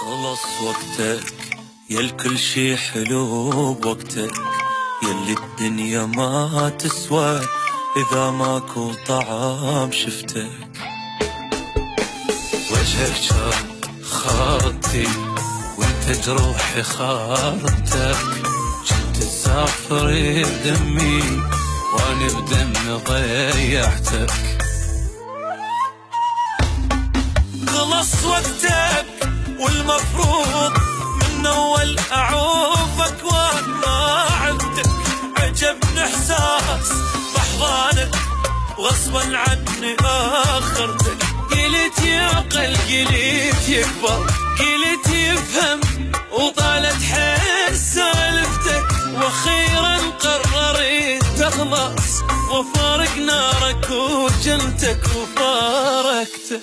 خلص وقتك يا الكل شي حلو بوقتك، يلي الدنيا ما تسوى إذا ماكو طعام شفتك. وجهك شان خاطي وانت جروحي خارتك، جنت تسافر بدمي واني بدمي ضيعتك. خلص وقتك والمفروض من اول اعوفك وانا عبدك، عجبني احساس بحضانك وغصبا عني اخرتك. قلت يعقل قلت يكبر قلت يفهم وطالت حيل سالفتك، واخيرا قررت تخلص وفارق نارك وجنتك وفارقتك.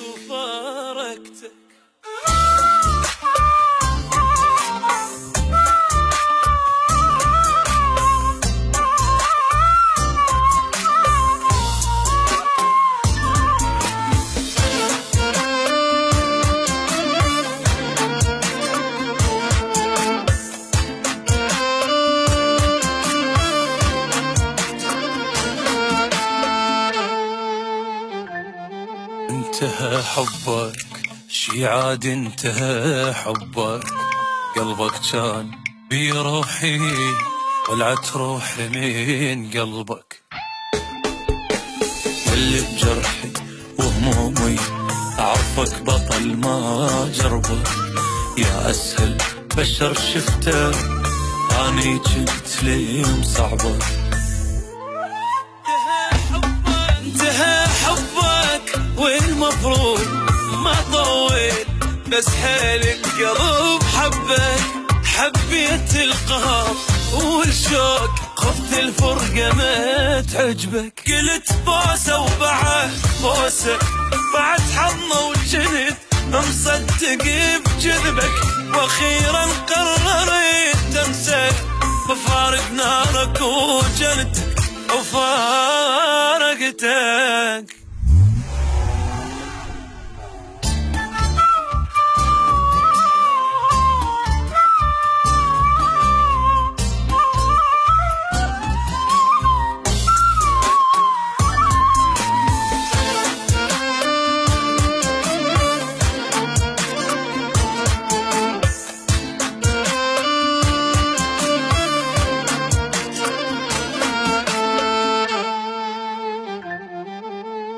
انتهى حبك شي عاد انتهى حبك، قلبك كان بي روحي ولعت روحي من قلبك. واللي بجرحي وهمومي اعرفك بطل ما جربك، يا اسهل بشر شفته اني جبت لي مصعبك. انتهى حبك والمفروض ما طول، بس حيل القلب حبك، حبيت القهر والشوق خفت الفرقة ما تعجبك. قلت بوسة وبعد بوسة بعد حضنة وجنت مصدق بجذبك، واخيرا قررت تنسى بفارق نارك وجنتك وفارقتك.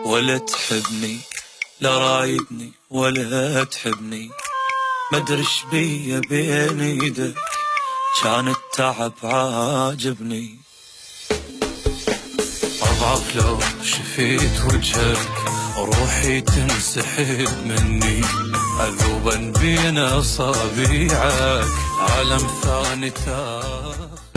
ولا تحبني لا رايدني ولا تحبني، مدرش بيا بين ايدك كان التعب عاجبني. اضعف لو شفيت وجهك روحي تنسحب مني، اذوبا بين اصابيعك عالم ثاني تاخ.